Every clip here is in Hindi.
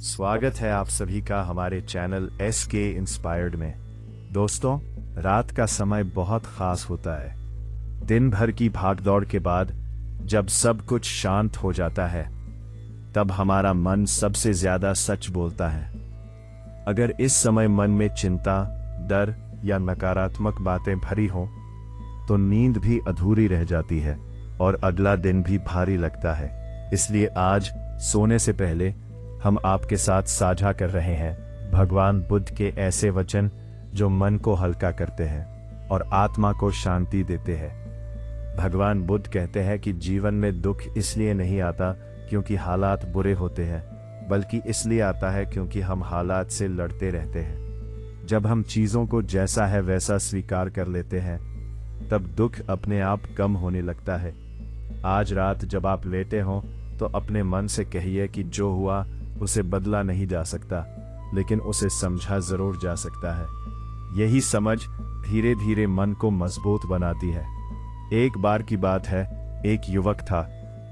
स्वागत है आप सभी का हमारे चैनल SK इंस्पायर्ड में। दोस्तों, रात का समय बहुत खास होता है। दिन भर की भागदौड़ के बाद जब सब कुछ शांत हो जाता है, तब हमारा मन सबसे ज्यादा सच बोलता है। अगर इस समय मन में चिंता, डर या नकारात्मक बातें भरी हों, तो नींद भी अधूरी रह जाती है और अगला दिन भी भारी लगता है। इसलिए आज सोने से पहले हम आपके साथ साझा कर रहे हैं भगवान बुद्ध के ऐसे वचन जो मन को हल्का करते हैं और आत्मा को शांति देते हैं। भगवान बुद्ध कहते हैं कि जीवन में दुख इसलिए नहीं आता क्योंकि हालात बुरे होते हैं, बल्कि इसलिए आता है क्योंकि हम हालात से लड़ते रहते हैं। जब हम चीजों को जैसा है वैसा स्वीकार कर लेते हैं, तब दुख अपने आप कम होने लगता है। आज रात जब आप लेटे हों, तो अपने मन से कहिए कि जो हुआ उसे बदला नहीं जा सकता, लेकिन उसे समझा जरूर जा सकता है। यही समझ धीरे धीरे मन को मजबूत बनाती है। एक बार की बात है, एक युवक था।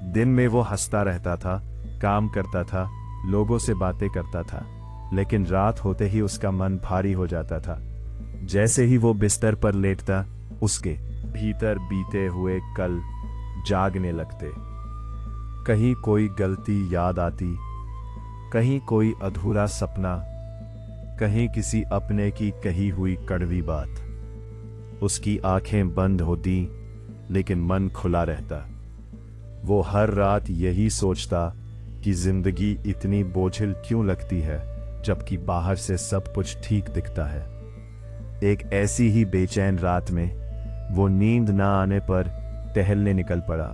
दिन में वो हंसता रहता था, काम करता था, लोगों से बातें करता था, लेकिन रात होते ही उसका मन भारी हो जाता था। जैसे ही वो बिस्तर पर लेटता, उसके भीतर बीते हुए कल जागने लगते। कहीं कोई गलती याद आती, कहीं कोई अधूरा सपना, कहीं किसी अपने की कही हुई कड़वी बात। उसकी आंखें बंद होती, लेकिन मन खुला रहता। वो हर रात यही सोचता कि जिंदगी इतनी बोझिल क्यों लगती है, जबकि बाहर से सब कुछ ठीक दिखता है। एक ऐसी ही बेचैन रात में वो नींद ना आने पर टहलने निकल पड़ा।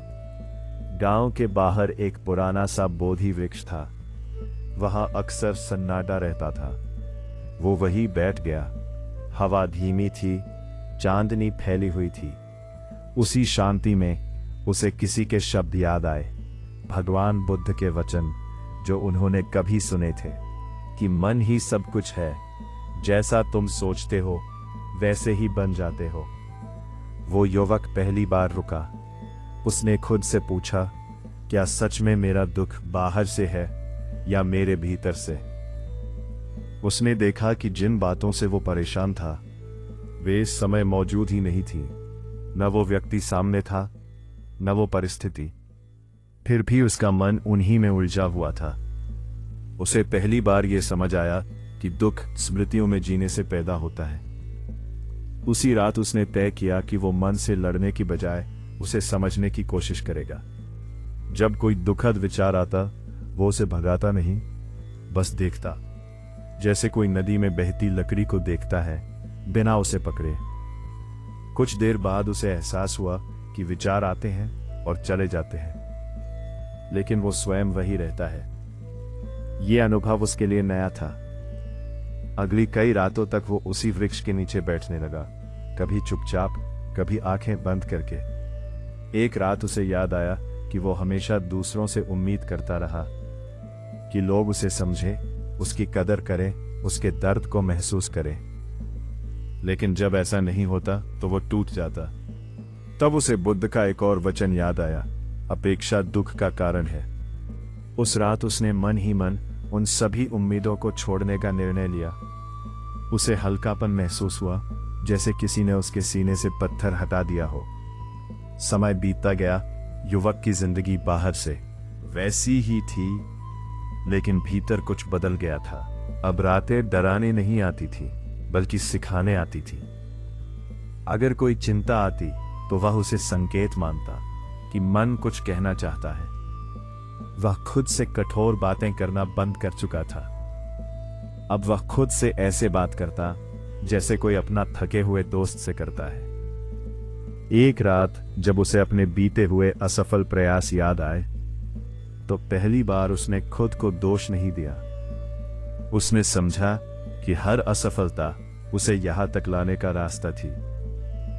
गांव के बाहर एक पुराना सा बोधि वृक्ष था। वहां अक्सर सन्नाटा रहता था। वो वहीं बैठ गया। हवा धीमी थी, चांदनी फैली हुई थी। उसी शांति में उसे किसी के शब्द याद आए, भगवान बुद्ध के वचन जो उन्होंने कभी सुने थे कि मन ही सब कुछ है, जैसा तुम सोचते हो वैसे ही बन जाते हो। वो युवक पहली बार रुका। उसने खुद से पूछा, क्या सच में मेरा दुख बाहर से है या मेरे भीतर से? उसने देखा कि जिन बातों से वो परेशान था, वे इस समय मौजूद ही नहीं थी। न वो व्यक्ति सामने था, न वो परिस्थिति। फिर भी उसका मन उन्हीं में उलझा हुआ था। उसे पहली बार ये समझ आया कि दुख स्मृतियों में जीने से पैदा होता है। उसी रात उसने तय किया कि वो मन से लड़ने की बजाय उसे समझने की कोशिश करेगा। जब कोई दुखद विचार आता, वो उसे भगाता नहीं, बस देखता, जैसे कोई नदी में बहती लकड़ी को देखता है, बिना उसे पकड़े। कुछ देर बाद उसे एहसास हुआ कि विचार आते हैं और चले जाते हैं, लेकिन वो स्वयं वही रहता है। ये अनुभव उसके लिए नया था। अगली कई रातों तक वो उसी वृक्ष के नीचे बैठने लगा, कभी चुपचाप, कभी आंखें बंद करके। एक रात उसे याद आया कि वो हमेशा दूसरों से उम्मीद करता रहा कि लोग उसे समझें, उसकी कदर करें, उसके दर्द को महसूस करें। लेकिन जब ऐसा नहीं होता तो वो टूट जाता। तब उसे बुद्ध का एक और वचन याद आया, अपेक्षा दुख का कारण है। उस रात उसने मन ही मन उन सभी उम्मीदों को छोड़ने का निर्णय लिया। उसे हल्कापन महसूस हुआ, जैसे किसी ने उसके सीने से पत्थर हटा दिया हो। समय बीतता गया। युवक की जिंदगी बाहर से वैसी ही थी, लेकिन भीतर कुछ बदल गया था। अब रातें डराने नहीं आती थी, बल्कि सिखाने आती थी। अगर कोई चिंता आती, तो वह उसे संकेत मानता कि मन कुछ कहना चाहता है। वह खुद से कठोर बातें करना बंद कर चुका था। अब वह खुद से ऐसे बात करता जैसे कोई अपना थके हुए दोस्त से करता है। एक रात जब उसे अपने बीते हुए असफल प्रयास याद आए, तो पहली बार उसने खुद को दोष नहीं दिया। उसने समझा कि हर असफलता उसे यहां तक लाने का रास्ता थी।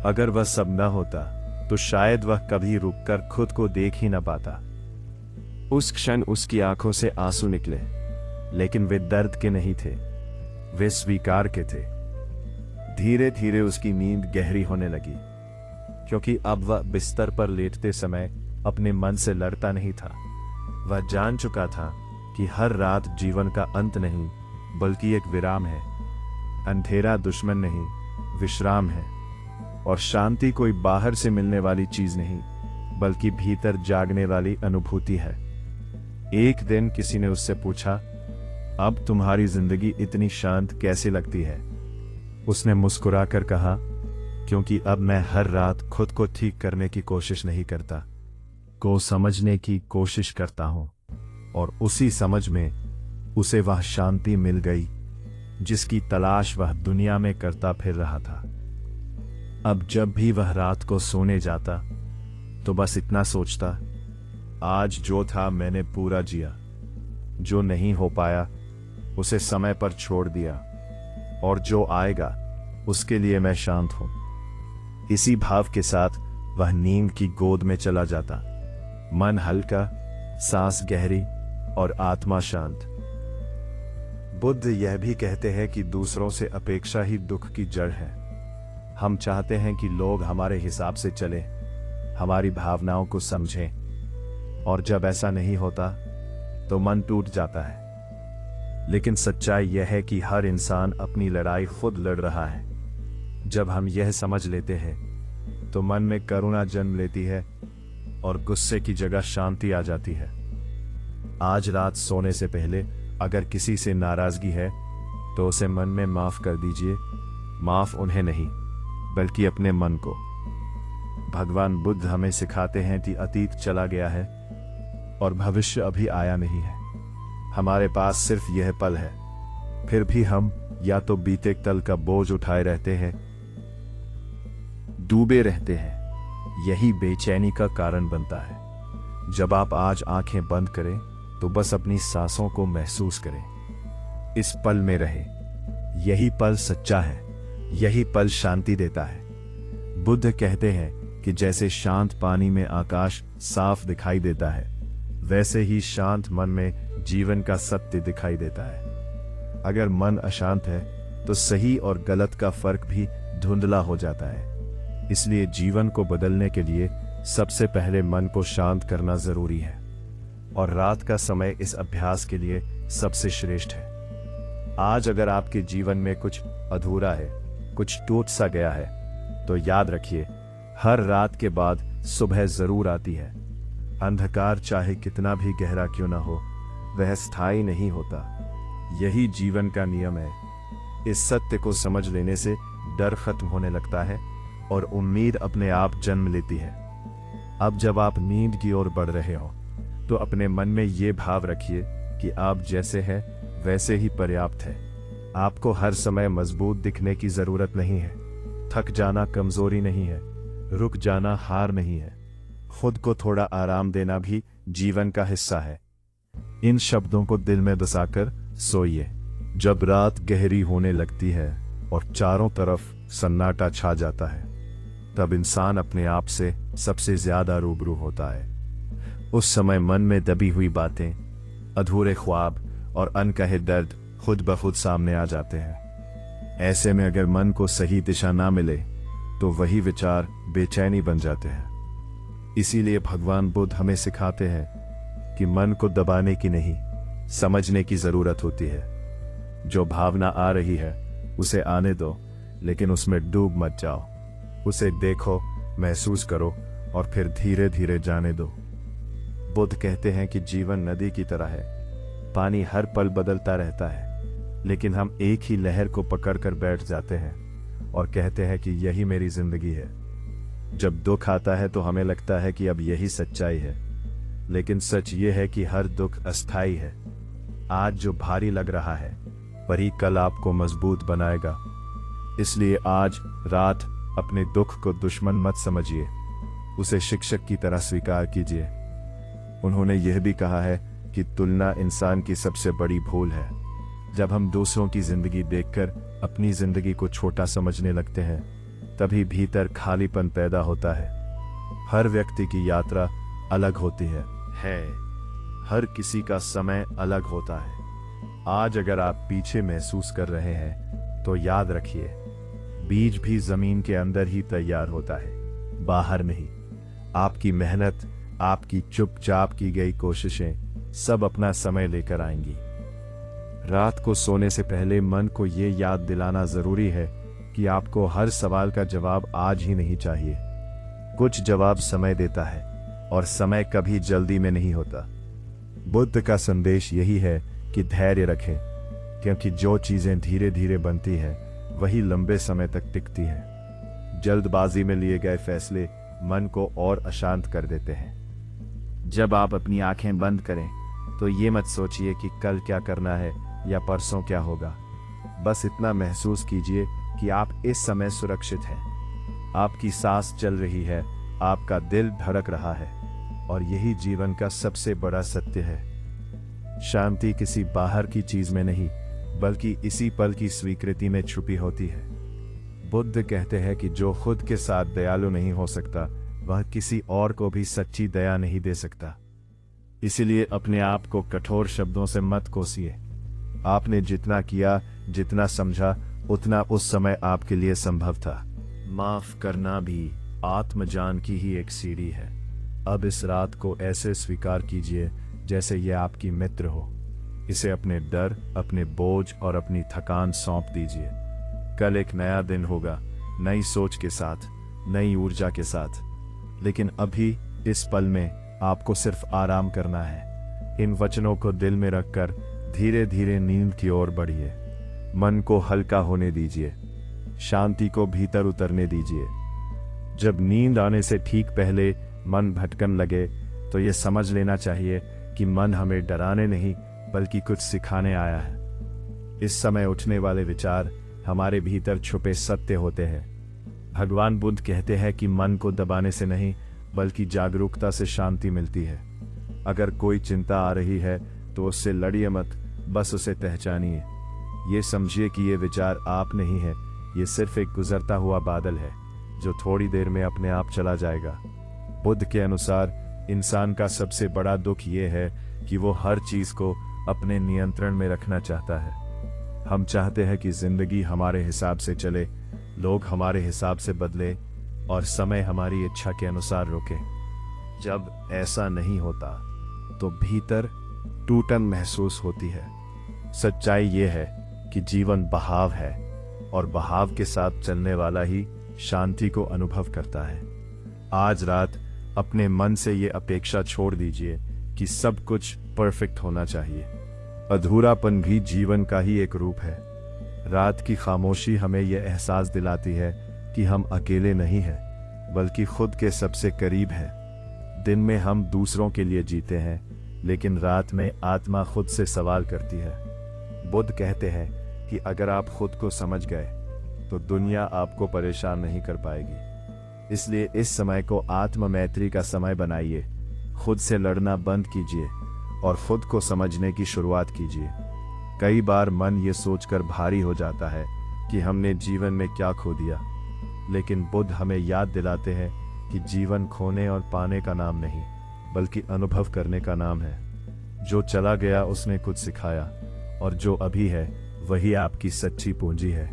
अगर वह सब न होता, तो शायद वह कभी रुककर खुद को देख ही न पाता। उस क्षण उसकी आंखों से आंसू निकले, लेकिन वे दर्द के नहीं थे, वे स्वीकार के थे। धीरे धीरे उसकी नींद गहरी होने लगी, क्योंकि अब वह बिस्तर पर लेटते समय अपने मन से लड़ता नहीं था। वह जान चुका था कि हर रात जीवन का अंत नहीं बल्कि एक विराम है। अंधेरा दुश्मन नहीं, विश्राम है। और शांति कोई बाहर से मिलने वाली चीज नहीं बल्कि भीतर जागने वाली अनुभूति है। एक दिन किसी ने उससे पूछा, अब तुम्हारी जिंदगी इतनी शांत कैसे लगती है? उसने मुस्कुराकर कहा, क्योंकि अब मैं हर रात खुद को ठीक करने की कोशिश नहीं करता, को समझने की कोशिश करता हूं। और उसी समझ में उसे वह शांति मिल गई जिसकी तलाश वह दुनिया में करता फिर रहा था। अब जब भी वह रात को सोने जाता तो बस इतना सोचता, आज जो था मैंने पूरा जिया, जो नहीं हो पाया उसे समय पर छोड़ दिया, और जो आएगा उसके लिए मैं शांत हूं। इसी भाव के साथ वह नींद की गोद में चला जाता, मन हल्का, सांस गहरी और आत्मा शांत। बुद्ध यह भी कहते हैं कि दूसरों से अपेक्षा ही दुख की जड़ है। हम चाहते हैं कि लोग हमारे हिसाब से चलें, हमारी भावनाओं को समझें, और जब ऐसा नहीं होता तो मन टूट जाता है। लेकिन सच्चाई यह है कि हर इंसान अपनी लड़ाई खुद लड़ रहा है। जब हम यह समझ लेते हैं तो मन में करुणा जन्म लेती है और गुस्से की जगह शांति आ जाती है। आज रात सोने से पहले अगर किसी से नाराजगी है तो उसे मन में माफ कर दीजिए। माफ उन्हें नहीं बल्कि अपने मन को। भगवान बुद्ध हमें सिखाते हैं कि अतीत चला गया है और भविष्य अभी आया नहीं है। हमारे पास सिर्फ यह पल है। फिर भी हम या तो बीते कल का बोझ उठाए रहते हैं, डूबे रहते हैं। यही बेचैनी का कारण बनता है। जब आप आज आंखें बंद करें तो बस अपनी सांसों को महसूस करें। इस पल में रहे। यही पल सच्चा है, यही पल शांति देता है। बुद्ध कहते हैं कि जैसे शांत पानी में आकाश साफ दिखाई देता है, वैसे ही शांत मन में जीवन का सत्य दिखाई देता है। अगर मन अशांत है तो सही और गलत का फर्क भी धुंधला हो जाता है। इसलिए जीवन को बदलने के लिए सबसे पहले मन को शांत करना जरूरी है, और रात का समय इस अभ्यास के लिए सबसे श्रेष्ठ है। आज अगर आपके जीवन में कुछ अधूरा है, कुछ टूट सा गया है, तो याद रखिए, हर रात के बाद सुबह जरूर आती है। अंधकार चाहे कितना भी गहरा क्यों ना हो, वह स्थायी नहीं होता। यही जीवन का नियम है। इस सत्य को समझ लेने से डर खत्म होने लगता है और उम्मीद अपने आप जन्म लेती है। अब जब आप नींद की ओर बढ़ रहे हो तो अपने मन में ये भाव रखिए कि आप जैसे हैं वैसे ही पर्याप्त है। आपको हर समय मजबूत दिखने की जरूरत नहीं है। थक जाना कमजोरी नहीं है, रुक जाना हार नहीं है। खुद को थोड़ा आराम देना भी जीवन का हिस्सा है। इन शब्दों को दिल में बसाकर सोइए। जब रात गहरी होने लगती है और चारों तरफ सन्नाटा छा जाता है, तब इंसान अपने आप से सबसे ज्यादा रूबरू होता है। उस समय मन में दबी हुई बातें, अधूरे ख्वाब और अनकहे दर्द खुद ब खुद सामने आ जाते हैं। ऐसे में अगर मन को सही दिशा ना मिले तो वही विचार बेचैनी बन जाते हैं। इसीलिए भगवान बुद्ध हमें सिखाते हैं कि मन को दबाने की नहीं, समझने की जरूरत होती है। जो भावना आ रही है उसे आने दो, लेकिन उसमें डूब मत जाओ। उसे देखो, महसूस करो और फिर धीरे धीरे जाने दो। बुद्ध कहते हैं कि जीवन नदी की तरह है। पानी हर पल बदलता रहता है, लेकिन हम एक ही लहर को पकड़कर बैठ जाते हैं और कहते हैं कि यही मेरी जिंदगी है। जब दुख आता है तो हमें लगता है कि अब यही सच्चाई है, लेकिन सच ये है कि हर दुख अस्थाई है। आज जो भारी लग रहा है वही कल आपको मजबूत बनाएगा। इसलिए आज रात अपने दुख को दुश्मन मत समझिए, उसे शिक्षक की तरह स्वीकार कीजिए। उन्होंने यह भी कहा है कि तुलना इंसान की सबसे बड़ी भूल है। जब हम दूसरों की जिंदगी देखकर अपनी जिंदगी को छोटा समझने लगते हैं, तभी भीतर खालीपन पैदा होता है। हर व्यक्ति की यात्रा अलग होती है। हर किसी का समय अलग होता है। आज अगर आप पीछे महसूस कर रहे हैं तो याद रखिए, बीज भी जमीन के अंदर ही तैयार होता है, बाहर नहीं। आपकी मेहनत, आपकी चुपचाप की गई कोशिशें सब अपना समय लेकर आएंगी। रात को सोने से पहले मन को ये याद दिलाना जरूरी है कि आपको हर सवाल का जवाब आज ही नहीं चाहिए। कुछ जवाब समय देता है और समय कभी जल्दी में नहीं होता। बुद्ध का संदेश यही है कि धैर्य रखें, क्योंकि जो चीजें धीरे धीरे बनती है वही लंबे समय तक टिकती है। जल्दबाजी में लिए गए फैसले मन को और अशांत कर देते हैं। जब आप अपनी आंखें बंद करें तो ये मत सोचिए कि कल क्या करना है या परसों क्या होगा। बस इतना महसूस कीजिए कि आप इस समय सुरक्षित हैं। आपकी सांस चल रही है, आपका दिल धड़क रहा है, और यही जीवन का सबसे बड़ा सत्य है। शांति किसी बाहर की चीज में नहीं, बल्कि इसी पल की स्वीकृति में छुपी होती है। बुद्ध कहते हैं कि जो खुद के साथ दयालु नहीं हो सकता, वह किसी और को भी सच्ची दया नहीं दे सकता। इसलिए अपने आप को कठोर शब्दों से मत कोसिए। आपने जितना किया, जितना समझा, उतना उस समय आपके लिए संभव था। माफ करना भी आत्मज्ञान की ही एक सीढ़ी है। अब इस रात को ऐसे स्वीकार कीजिए जैसे यह आपकी मित्र हो। इसे अपने डर, अपने बोझ और अपनी थकान सौंप दीजिए। कल एक नया दिन होगा, नई सोच के साथ, नई ऊर्जा के साथ। लेकिन अभी इस पल में आपको सिर्फ आराम करना है। इन वचनों को दिल में रखकर धीरे धीरे नींद की ओर बढ़िए। मन को हल्का होने दीजिए, शांति को भीतर उतरने दीजिए। जब नींद आने से ठीक पहले मन भटकन लगे तो यह समझ लेना चाहिए कि मन हमें डराने नहीं बल्कि कुछ सिखाने आया है। इस समय उठने वाले विचार हमारे भीतर छुपे सत्य होते हैं। भगवान बुद्ध कहते हैं कि मन को दबाने से नहीं बल्कि जागरूकता से शांति मिलती है। अगर कोई चिंता आ रही है तो उससे लड़िए मत, बस उसे पहचानिए। ये समझिए कि ये विचार आप नहीं है, ये सिर्फ एक गुजरता हुआ बादल है जो थोड़ी देर में अपने आप चला जाएगा। बुद्ध के अनुसार इंसान का सबसे बड़ा दुख ये है कि वो हर चीज को अपने नियंत्रण में रखना चाहता है। हम चाहते हैं कि जिंदगी हमारे हिसाब से चले, लोग हमारे हिसाब से बदले और समय हमारी इच्छा के अनुसार रुके। जब ऐसा नहीं होता तो भीतर टूटन महसूस होती है। सच्चाई ये है कि जीवन बहाव है और बहाव के साथ चलने वाला ही शांति को अनुभव करता है। आज रात अपने मन से ये अपेक्षा छोड़ दीजिए कि सब कुछ परफेक्ट होना चाहिए। अधूरापन भी जीवन का ही एक रूप है। रात की खामोशी हमें यह एहसास दिलाती है कि हम अकेले नहीं हैं, बल्कि खुद के सबसे करीब हैं। दिन में हम दूसरों के लिए जीते हैं, लेकिन रात में आत्मा खुद से सवाल करती है। बुद्ध कहते हैं कि अगर आप खुद को समझ गए तो दुनिया आपको परेशान नहीं कर पाएगी। इसलिए इस समय को आत्म मैत्री का समय बनाइए। खुद से लड़ना बंद कीजिए और खुद को समझने की शुरुआत कीजिए। कई बार मन ये सोचकर भारी हो जाता है कि हमने जीवन में क्या खो दिया, लेकिन बुद्ध हमें याद दिलाते हैं कि जीवन खोने और पाने का नाम नहीं, बल्कि अनुभव करने का नाम है। जो चला गया उसने कुछ सिखाया, और जो अभी है वही आपकी सच्ची पूंजी है।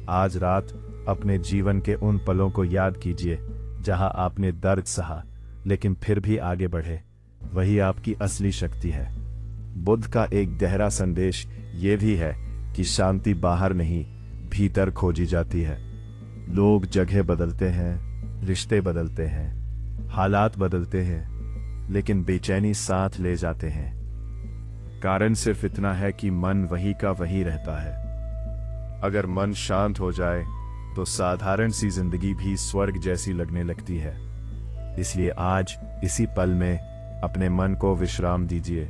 आज रात अपने जीवन के उन पलों को याद कीजिए जहां आपने दर्द सहा लेकिन फिर भी आगे बढ़े। वही आपकी असली शक्ति है। बुद्ध का एक गहरा संदेश ये भी है कि शांति बाहर नहीं, भीतर खोजी जाती है। लोग जगह बदलते हैं, रिश्ते बदलते हैं, हालात बदलते हैं, लेकिन बेचैनी साथ ले जाते हैं। कारण सिर्फ इतना है कि मन वही का वही रहता है। अगर मन शांत हो जाए तो साधारण सी जिंदगी भी स्वर्ग जैसी लगने लगती है। इसलिए आज इसी पल में अपने मन को विश्राम दीजिए।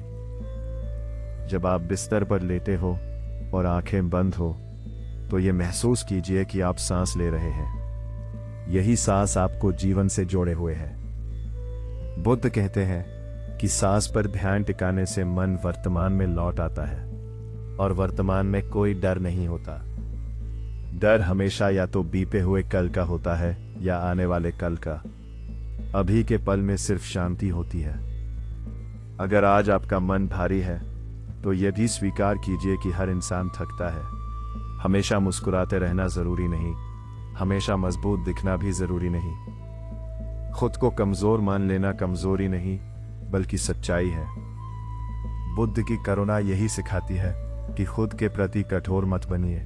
जब आप बिस्तर पर लेटे हो और आंखें बंद हो तो ये महसूस कीजिए कि आप सांस ले रहे हैं। यही सांस आपको जीवन से जोड़े हुए है। बुद्ध कहते हैं कि सांस पर ध्यान टिकाने से मन वर्तमान में लौट आता है, और वर्तमान में कोई डर नहीं होता। डर हमेशा या तो बीते हुए कल का होता है या आने वाले कल का। अभी के पल में सिर्फ शांति होती है। अगर आज आपका मन भारी है तो यह भी स्वीकार कीजिए कि हर इंसान थकता है। हमेशा मुस्कुराते रहना जरूरी नहीं, हमेशा मजबूत दिखना भी जरूरी नहीं। खुद को कमजोर मान लेना कमजोरी नहीं बल्कि सच्चाई है। बुद्ध की करुणा यही सिखाती है कि खुद के प्रति कठोर मत बनिए।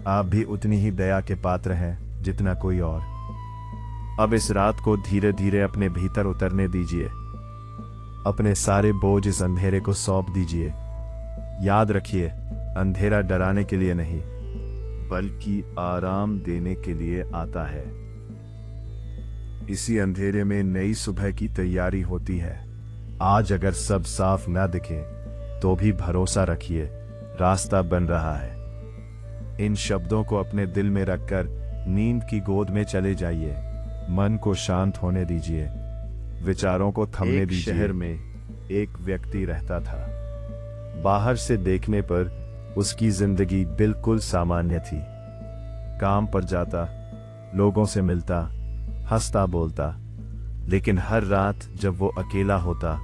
आप भी उतनी ही दया के पात्र हैं जितना कोई और। अब इस रात को धीरे धीरे अपने भीतर उतरने दीजिए। अपने सारे बोझ इस अंधेरे को सौंप दीजिए। याद रखिए, अंधेरा डराने के लिए नहीं, बल्कि आराम देने के लिए आता है। इसी अंधेरे में नई सुबह की तैयारी होती है। आज अगर सब साफ ना दिखे तो भी भरोसा रखिए, रास्ता बन रहा है। इन शब्दों को अपने दिल में रखकर नींद की गोद में चले जाइए। मन को शांत होने दीजिए, विचारों को थमने दीजिए। शहर में एक व्यक्ति रहता था। बाहर से देखने पर उसकी जिंदगी बिल्कुल सामान्य थी। काम पर जाता, लोगों से मिलता, हंसता बोलता, लेकिन हर रात जब वो अकेला होता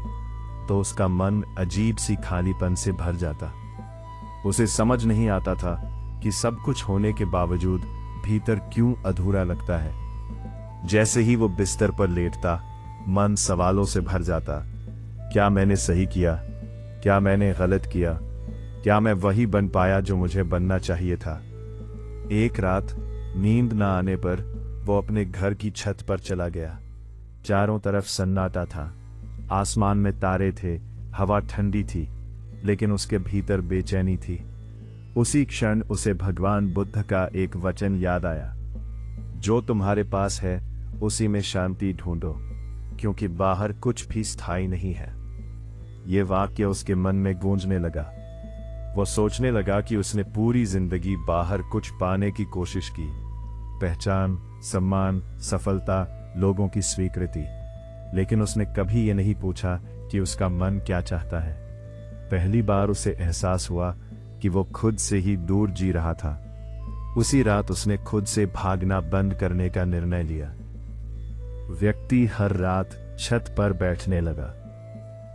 तो उसका मन अजीब सी खालीपन से भर जाता। उसे समझ नहीं आता था कि सब कुछ होने के बावजूद भीतर क्यों अधूरा लगता है। जैसे ही वो बिस्तर पर लेटता, मन सवालों से भर जाता। क्या मैंने सही किया? क्या मैंने गलत किया? क्या मैं वही बन पाया जो मुझे बनना चाहिए था? एक रात नींद न आने पर वो अपने घर की छत पर चला गया। चारों तरफ सन्नाटा था। आसमान में तारे थे, हवा ठंडी थी, लेकिन उसके भीतर बेचैनी थी। उसी क्षण उसे भगवान बुद्ध का एक वचन याद आया, जो तुम्हारे पास है उसी में शांति ढूंढो, क्योंकि बाहर कुछ भी स्थायी नहीं है। ये वाक्य उसके मन में गूंजने लगा। वो सोचने लगा कि उसने पूरी जिंदगी बाहर कुछ पाने की कोशिश की, पहचान, सम्मान, सफलता, लोगों की स्वीकृति, लेकिन उसने कभी ये नहीं पूछा कि उसका मन क्या चाहता है। पहली बार उसे एहसास हुआ कि वो खुद से ही दूर जी रहा था। उसी रात उसने खुद से भागना बंद करने का निर्णय लिया। व्यक्ति हर रात छत पर बैठने लगा।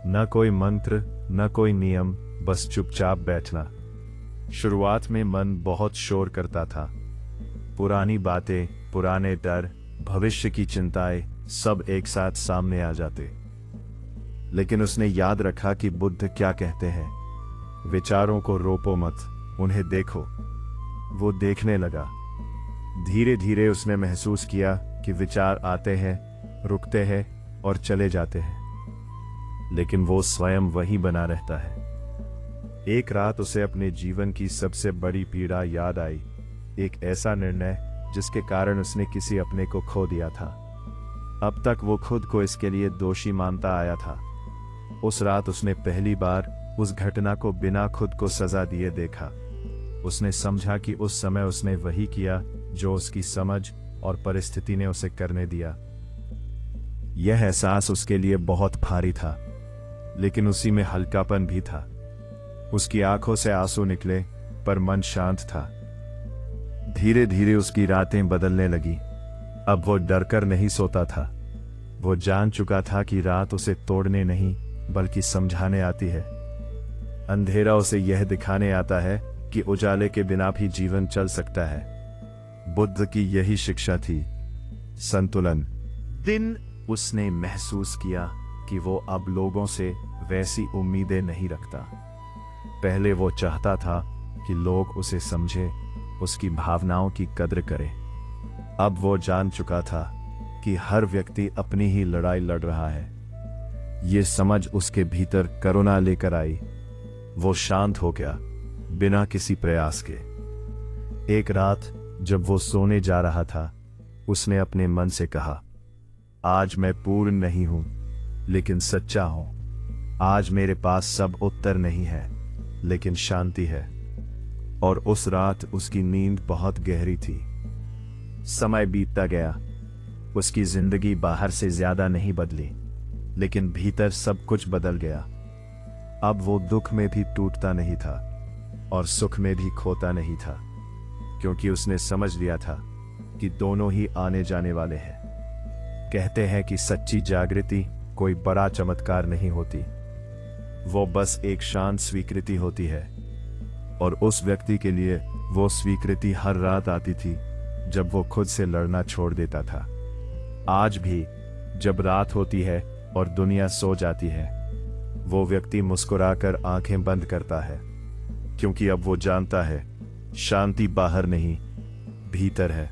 न कोई मंत्र, न कोई नियम, बस चुपचाप बैठना। शुरुआत में मन बहुत शोर करता था। पुरानी बातें, पुराने डर, भविष्य की चिंताएं सब एक साथ सामने आ जाते। लेकिन उसने याद रखा कि बुद्ध क्या कहते हैं, विचारों को रोको मत, उन्हें देखो। वो देखने लगा। धीरे धीरे उसने महसूस किया कि विचार आते हैं, रुकते हैं और चले जाते हैं, लेकिन वो स्वयं वही बना रहता है। एक रात उसे अपने जीवन की सबसे बड़ी पीड़ा याद आई, एक ऐसा निर्णय जिसके कारण उसने किसी अपने को खो दिया था। अब तक वो खुद को इसके लिए दोषी मानता आया था। उस रात उसने पहली बार उस घटना को बिना खुद को सजा दिए देखा। उसने समझा कि उस समय उसने वही किया जो उसकी समझ और परिस्थिति ने उसे करने दिया। यह एहसास उसके लिए बहुत भारी था, लेकिन उसी में हल्कापन भी था। उसकी आंखों से आंसू निकले, पर मन शांत था। धीरे धीरे उसकी रातें बदलने लगी। अब वो डरकर नहीं सोता था। वो जान चुका था कि रात उसे तोड़ने नहीं, बल्कि समझाने आती है। अंधेरा उसे यह दिखाने आता है कि उजाले के बिना भी जीवन चल सकता है। बुद्ध की यही शिक्षा थी, संतुलन। दिन उसने महसूस किया कि वो अब लोगों से वैसी उम्मीदें नहीं रखता। पहले वो चाहता था कि लोग उसे समझे, उसकी भावनाओं की कद्र करें। अब वो जान चुका था कि हर व्यक्ति अपनी ही लड़ाई लड़ रहा है। ये समझ उसके भीतर करुणा लेकर आई। वो शांत हो गया, बिना किसी प्रयास के। एक रात जब वो सोने जा रहा था, उसने अपने मन से कहा, आज मैं पूर्ण नहीं हूं, लेकिन सच्चा हूं। आज मेरे पास सब उत्तर नहीं है, लेकिन शांति है। और उस रात उसकी नींद बहुत गहरी थी। समय बीतता गया। उसकी जिंदगी बाहर से ज्यादा नहीं बदली, लेकिन भीतर सब कुछ बदल गया। अब वो दुख में भी टूटता नहीं था और सुख में भी खोता नहीं था, क्योंकि उसने समझ लिया था कि दोनों ही आने जाने वाले हैं। कहते हैं कि सच्ची जागृति कोई बड़ा चमत्कार नहीं होती, वो बस एक शांत स्वीकृति होती है। और उस व्यक्ति के लिए वो स्वीकृति हर रात आती थी जब वो खुद से लड़ना छोड़ देता था। आज भी जब रात होती है और दुनिया सो जाती है, वो व्यक्ति मुस्कुराकर आंखें बंद करता है, क्योंकि अब वो जानता है शांति बाहर नहीं, भीतर है।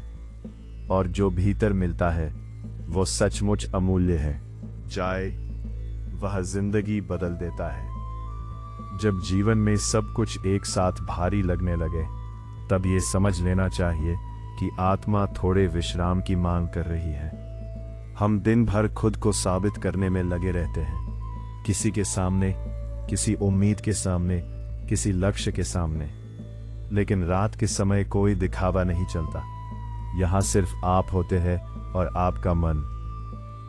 और जो भीतर मिलता है वो सचमुच अमूल्य है। चाहे वह जिंदगी बदल देता है। जब जीवन में सब कुछ एक साथ भारी लगने लगे, तब ये समझ लेना चाहिए कि आत्मा थोड़े विश्राम की मांग कर रही है। हम दिन भर खुद को साबित करने में लगे रहते हैं, किसी के सामने, किसी उम्मीद के सामने, किसी लक्ष्य के सामने। लेकिन रात के समय कोई दिखावा नहीं चलता। यहां सिर्फ आप होते हैं और आपका मन।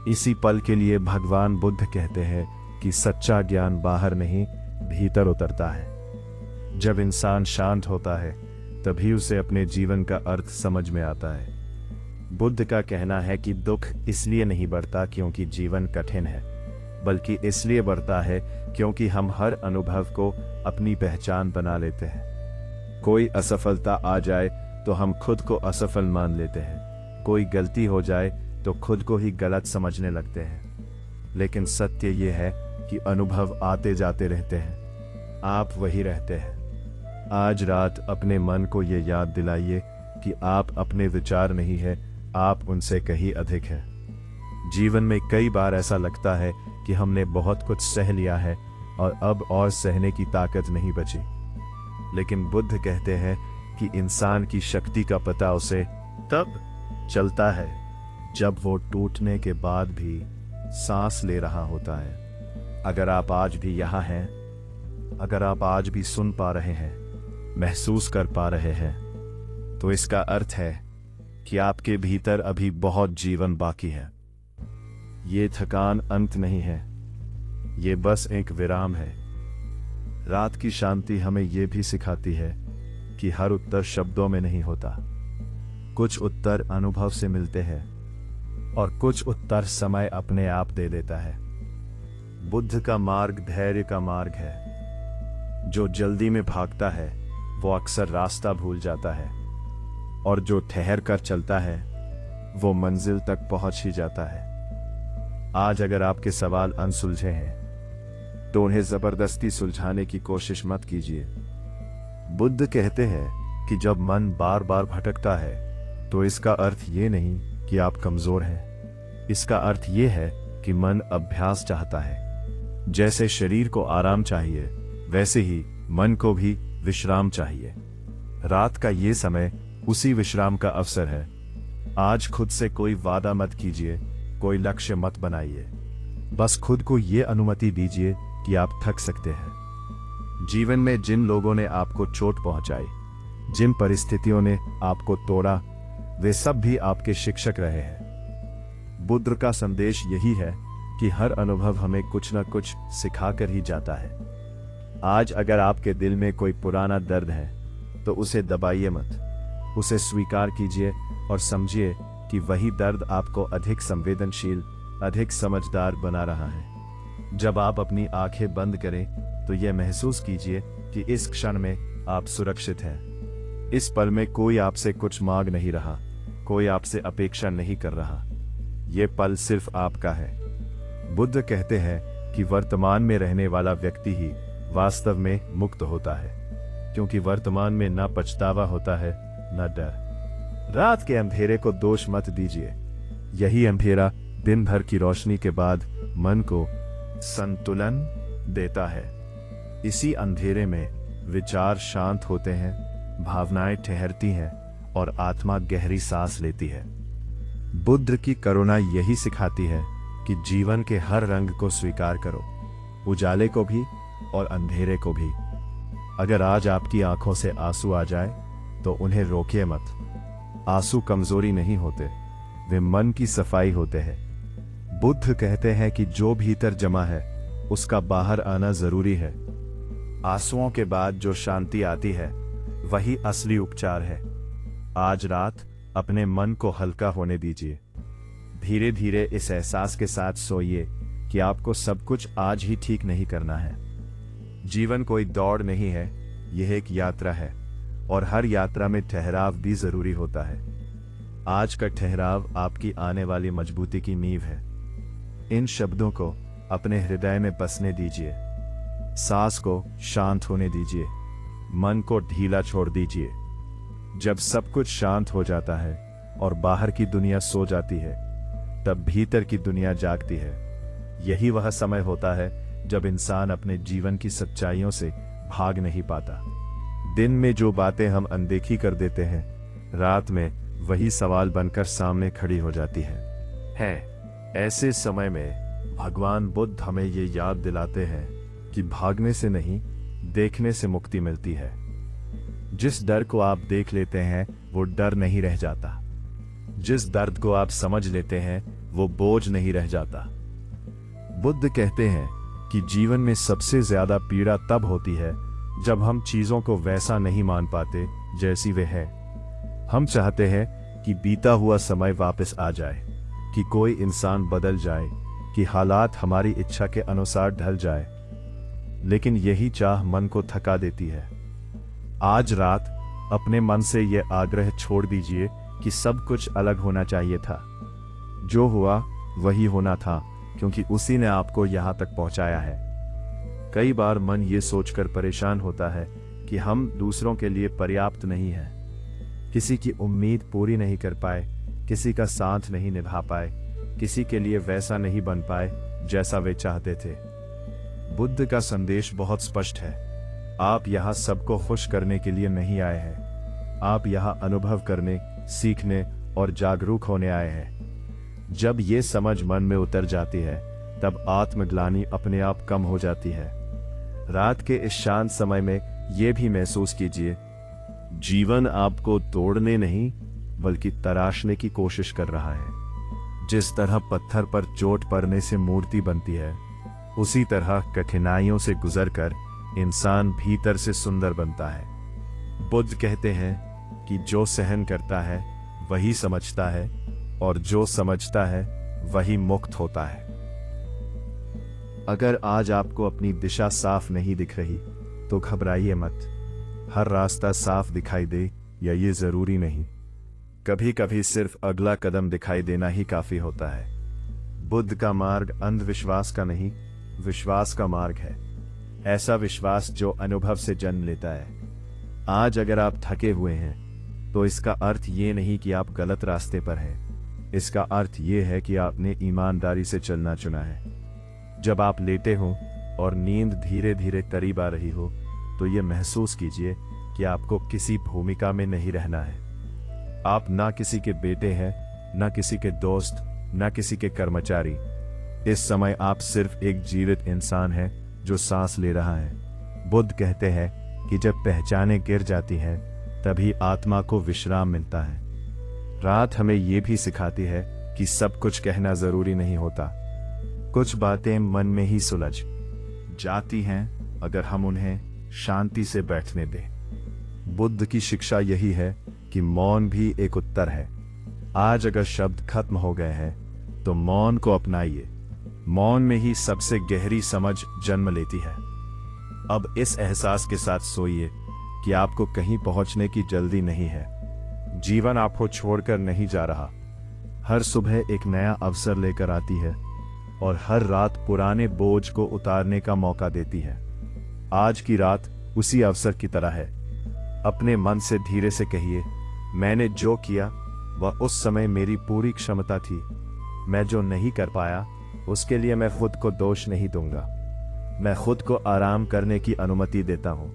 इसी पल के लिए भगवान बुद्ध कहते हैं कि सच्चा ज्ञान बाहर नहीं, भीतर उतरता है। जब इंसान शांत होता है तभी उसे अपने जीवन का अर्थ समझ में आता है। बुद्ध का कहना है कि दुख इसलिए नहीं बढ़ता क्योंकि जीवन कठिन है, बल्कि इसलिए बढ़ता है क्योंकि हम हर अनुभव को अपनी पहचान बना लेते हैं। कोई असफलता आ जाए तो हम खुद को असफल मान लेते हैं। कोई गलती हो जाए तो खुद को ही गलत समझने लगते हैं। लेकिन सत्य ये है कि अनुभव आते जाते रहते हैं, आप वही रहते हैं। आज रात अपने मन को ये याद दिलाइए कि आप अपने विचार नहीं है, आप उनसे कहीं अधिक है। जीवन में कई बार ऐसा लगता है कि हमने बहुत कुछ सह लिया है और अब और सहने की ताकत नहीं बची। लेकिन बुद्ध कहते हैं कि इंसान की शक्ति का पता उसे तब चलता है जब वो टूटने के बाद भी सांस ले रहा होता है। अगर आप आज भी यहाँ हैं, अगर आप आज भी सुन पा रहे हैं, महसूस कर पा रहे हैं, तो इसका अर्थ है कि आपके भीतर अभी बहुत जीवन बाकी है। ये थकान अंत नहीं है, ये बस एक विराम है। रात की शांति हमें ये भी सिखाती है कि हर उत्तर शब्दों में नहीं होता। कुछ उत्तर अनुभव से मिलते हैं और कुछ उत्तर समय अपने आप दे देता है। बुद्ध का मार्ग धैर्य का मार्ग है। जो जल्दी में भागता है वो अक्सर रास्ता भूल जाता है, और जो ठहर कर चलता है वो मंजिल तक पहुंच ही जाता है। आज अगर आपके सवाल अनसुलझे हैं तो उन्हें जबरदस्ती सुलझाने की कोशिश मत कीजिए। बुद्ध कहते हैं कि जब मन बार बार भटकता है तो इसका अर्थ ये नहीं कि आप कमजोर हैं। इसका अर्थ ये है कि मन अभ्यास चाहता है। जैसे शरीर को आराम चाहिए, वैसे ही मन को भी विश्राम चाहिए। रात का ये समय उसी विश्राम का अवसर है। आज खुद से कोई वादा मत कीजिए, कोई लक्ष्य मत बनाइए। बस खुद को ये अनुमति दीजिए कि आप थक सकते हैं। जीवन में जिन लोगों ने आपको चोट पहुंचाई, जिन परिस्थितियों ने आपको तोड़ा, वे सब भी आपके शिक्षक रहे हैं। बुद्ध का संदेश यही है कि हर अनुभव हमें कुछ न कुछ सिखाकर ही जाता है। आज अगर आपके दिल में कोई पुराना दर्द है तो उसे दबाइए मत, उसे स्वीकार कीजिए और समझिए कि वही दर्द आपको अधिक संवेदनशील, अधिक समझदार बना रहा है। जब आप अपनी आंखें बंद करें तो यह महसूस कीजिए कि इस क्षण में आप सुरक्षित हैं। इस पल में कोई आपसे कुछ मांग नहीं रहा, कोई आपसे अपेक्षा नहीं कर रहा। यह पल सिर्फ आपका है। बुद्ध कहते हैं कि वर्तमान में रहने वाला व्यक्ति ही वास्तव में मुक्त होता है, क्योंकि वर्तमान में ना पछतावा होता है, न डर। रात के अंधेरे को दोष मत दीजिए। यही अंधेरा दिन भर की रोशनी के बाद मन को संतुलन देता है। इसी अंधेरे में विचार शांत होते हैं, भावनाएं ठहरती हैं और आत्मा गहरी सांस लेती है। बुद्ध की करुणा यही सिखाती है कि जीवन के हर रंग को स्वीकार करो, उजाले को भी और अंधेरे को भी। अगर आज आपकी आंखों से आंसू आ जाए तो उन्हें रोकिए मत। आंसू कमजोरी नहीं होते, वे मन की सफाई होते हैं। बुद्ध कहते हैं कि जो भीतर जमा है उसका बाहर आना जरूरी है। आंसुओं के बाद जो शांति आती है वही असली उपचार है। आज रात अपने मन को हल्का होने दीजिए। धीरे धीरे इस एहसास के साथ सोइए कि आपको सब कुछ आज ही ठीक नहीं करना है। जीवन कोई दौड़ नहीं है, यह एक यात्रा है, और हर यात्रा में ठहराव भी जरूरी होता है। आज का ठहराव आपकी आने वाली मजबूती की नींव है। इन शब्दों को अपने हृदय में बसने दीजिए। सांस को शांत होने दीजिए, मन को ढीला छोड़ दीजिए। जब सब कुछ शांत हो जाता है और बाहर की दुनिया सो जाती है, तब भीतर की दुनिया जागती है। यही वह समय होता है जब इंसान अपने जीवन की सच्चाइयों से भाग नहीं पाता। दिन में जो बातें हम अनदेखी कर देते हैं, रात में वही सवाल बनकर सामने खड़ी हो जाती है। ऐसे समय में भगवान बुद्ध हमें ये याद दिलाते हैं कि भागने से नहीं, देखने से मुक्ति मिलती है। जिस डर को आप देख लेते हैं वो डर नहीं रह जाता। जिस दर्द को आप समझ लेते हैं वो बोझ नहीं रह जाता। बुद्ध कहते हैं कि जीवन में सबसे ज्यादा पीड़ा तब होती है जब हम चीजों को वैसा नहीं मान पाते जैसी वे है। हम चाहते हैं कि बीता हुआ समय वापस आ जाए, कि कोई इंसान बदल जाए, कि हालात हमारी इच्छा के अनुसार ढल जाए, लेकिन यही चाह मन को थका देती है। आज रात अपने मन से यह आग्रह छोड़ दीजिए कि सब कुछ अलग होना चाहिए था। जो हुआ वही होना था, क्योंकि उसी ने आपको यहां तक पहुंचाया है। कई बार मन ये सोचकर परेशान होता है कि हम दूसरों के लिए पर्याप्त नहीं हैं, किसी की उम्मीद पूरी नहीं कर पाए, किसी का साथ नहीं निभा पाए, किसी के लिए वैसा नहीं बन पाए जैसा वे चाहते थे। बुद्ध का संदेश बहुत स्पष्ट है। आप यहाँ सबको खुश करने के लिए नहीं आए हैं, आप यहाँ अनुभव करने, सीखने और जागरूक होने आए हैं। जब ये समझ मन में उतर जाती है, तब आत्मग्लानि अपने आप कम हो जाती है। रात के इस शांत समय में यह भी महसूस कीजिए, जीवन आपको तोड़ने नहीं बल्कि तराशने की कोशिश कर रहा है। जिस तरह पत्थर पर चोट पड़ने से मूर्ति बनती है, उसी तरह कठिनाइयों से गुजरकर इंसान भीतर से सुंदर बनता है। बुद्ध कहते हैं कि जो सहन करता है वही समझता है, और जो समझता है वही मुक्त होता है। अगर आज आपको अपनी दिशा साफ नहीं दिख रही तो घबराइए मत। हर रास्ता साफ दिखाई दे या ये जरूरी नहीं। कभी कभी सिर्फ अगला कदम दिखाई देना ही काफी होता है। बुद्ध का मार्ग अंधविश्वास का नहीं, विश्वास का मार्ग है। ऐसा विश्वास जो अनुभव से जन्म लेता है। आज अगर आप थके हुए हैं तो इसका अर्थ ये नहीं कि आप गलत रास्ते पर हैं। इसका अर्थ ये है कि आपने ईमानदारी से चलना चुना है। जब आप लेटे हो और नींद धीरे धीरे करीब आ रही हो, तो ये महसूस कीजिए कि आपको किसी भूमिका में नहीं रहना है। आप ना किसी के बेटे हैं, ना किसी के दोस्त, ना किसी के कर्मचारी। इस समय आप सिर्फ एक जीवित इंसान हैं जो सांस ले रहा है। बुद्ध कहते हैं कि जब पहचानें गिर जाती हैं, तभी आत्मा को विश्राम मिलता है। रात हमें यह भी सिखाती है कि सब कुछ कहना जरूरी नहीं होता। कुछ बातें मन में ही सुलझ जाती हैं अगर हम उन्हें शांति से बैठने दें। बुद्ध की शिक्षा यही है कि मौन भी एक उत्तर है। आज अगर शब्द खत्म हो गए हैं तो मौन को अपनाइए। मौन में ही सबसे गहरी समझ जन्म लेती है। अब इस एहसास के साथ सोइए कि आपको कहीं पहुंचने की जल्दी नहीं है। जीवन आपको छोड़कर नहीं जा रहा। हर सुबह एक नया अवसर लेकर आती है और हर रात पुराने बोझ को उतारने का मौका देती है। आज की रात उसी अवसर की तरह है। अपने मन से धीरे से कहिए, मैंने जो किया वह उस समय मेरी पूरी क्षमता थी। मैं जो नहीं कर पाया उसके लिए मैं खुद को दोष नहीं दूंगा। मैं खुद को आराम करने की अनुमति देता हूं।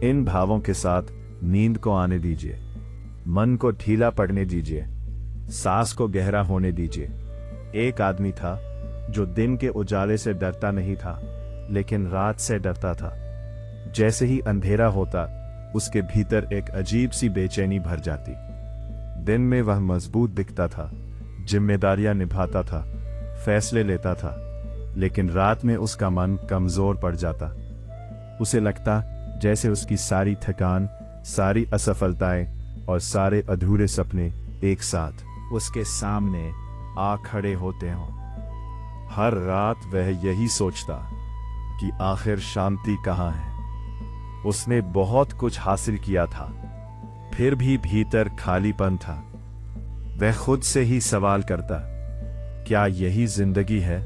इन भावों के साथ नींद को आने दीजिए। मन को ढीला पड़ने दीजिए। सांस को गहरा होने दीजिए। एक आदमी था जो दिन के उजाले से डरता नहीं था, लेकिन रात से डरता था। जैसे ही अंधेरा होता, उसके भीतर एक अजीब सी बेचैनी भर जाती। दिन में वह मजबूत दिखता था, जिम्मेदारियां निभाता था, फैसले लेता था, लेकिन रात में उसका मन कमजोर पड़ जाता। उसे लगता जैसे उसकी सारी थकान, सारी असफलताएं और सारे अधूरे सपने एक साथ उसके सामने आ खड़े होते हों। हर रात वह यही सोचता कि आखिर शांति कहाँ है। उसने बहुत कुछ हासिल किया था, फिर भी भीतर खालीपन था। वह खुद से ही सवाल करता, क्या यही जिंदगी है?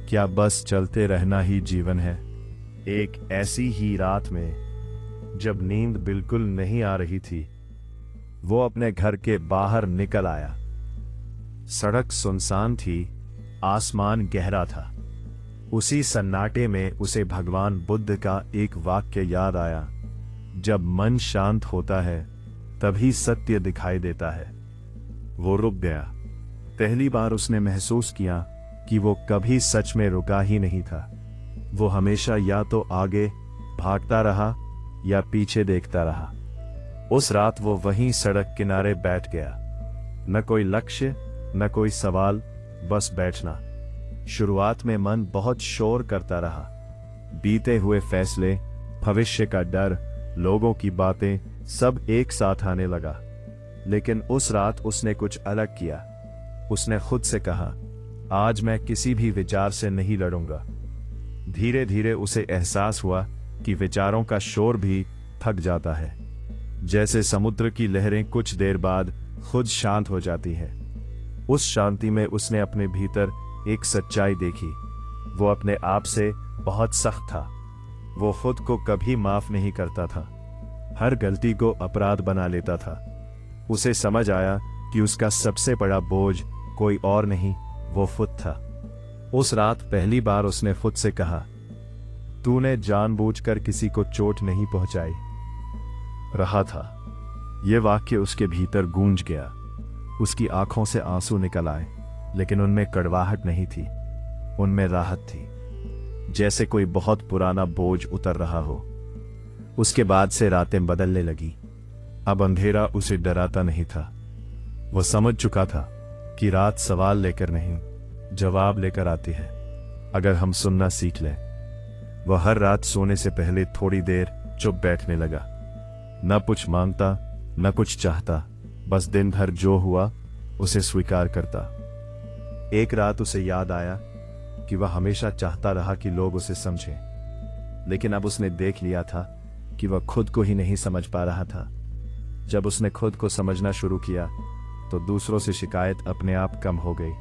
क्या बस चलते रहना ही जीवन है? एक ऐसी ही रात में जब नींद बिल्कुल नहीं आ रही थी, वो अपने घर के बाहर निकल आया। सड़क सुनसान थी, आसमान गहरा था। उसी सन्नाटे में उसे भगवान बुद्ध का एक वाक्य याद आया, जब मन शांत होता है तभी सत्य दिखाई देता है। वो रुक गया। पहली बार उसने महसूस किया कि वो कभी सच में रुका ही नहीं था। वो हमेशा या तो आगे भागता रहा या पीछे देखता रहा। उस रात वो वहीं सड़क किनारे बैठ गया। न कोई लक्ष्य, न कोई सवाल, बस बैठना। शुरुआत में मन बहुत शोर करता रहा। बीते हुए फैसले, भविष्य का डर, लोगों की बातें, सब एक साथ आने लगा। लेकिन उस रात उसने कुछ अलग किया। उसने खुद से कहा, आज मैं किसी भी विचार से नहीं लड़ूंगा। धीरे धीरे उसे एहसास हुआ कि विचारों का शोर भी थक जाता है। जैसे समुद्र की लहरें कुछ देर बाद खुद शांत हो जाती है। उस शांति में उसने अपने भीतर एक सच्चाई देखी। वो अपने आप से बहुत सख्त था। वो खुद को कभी माफ नहीं करता था। हर गलती को अपराध बना लेता था। उसे समझ आया कि उसका सबसे बड़ा बोझ कोई और नहीं, वो खुद था। उस रात पहली बार उसने खुद से कहा, तूने जानबूझकर किसी को चोट नहीं पहुंचाई। रहा था। यह वाक्य उसके भीतर गूंज गया। उसकी आंखों से आंसू निकल आए, लेकिन उनमें कड़वाहट नहीं थी, उनमें राहत थी। जैसे कोई बहुत पुराना बोझ उतर रहा हो। उसके बाद से रातें बदलने लगी। अब अंधेरा उसे डराता नहीं था। वो समझ चुका था कि रात सवाल लेकर नहीं, जवाब लेकर आती है, अगर हम सुनना सीख लें। वह हर रात सोने से पहले थोड़ी देर चुप बैठने लगा। न कुछ मांगता, न कुछ चाहता, बस दिन भर जो हुआ उसे स्वीकार करता। एक रात उसे याद आया कि वह हमेशा चाहता रहा कि लोग उसे समझें, लेकिन अब उसने देख लिया था कि वह खुद को ही नहीं समझ पा रहा था। जब उसने खुद को समझना शुरू किया तो दूसरों से शिकायत अपने आप कम हो गई।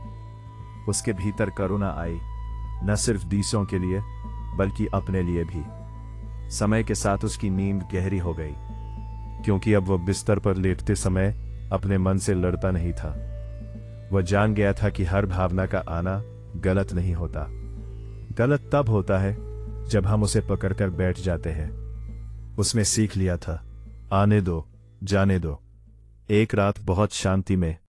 उसके भीतर करुणा आई, न सिर्फ दूसरों के लिए बल्कि अपने लिए भी। समय के साथ उसकी नींद गहरी हो गई, क्योंकि अब वह बिस्तर पर लेटते समय अपने मन से लड़ता नहीं था। वह जान गया था कि हर भावना का आना गलत नहीं होता। गलत तब होता है जब हम उसे पकड़कर बैठ जाते हैं। उसने सीख लिया था, आने दो, जाने दो। एक रात बहुत शांति में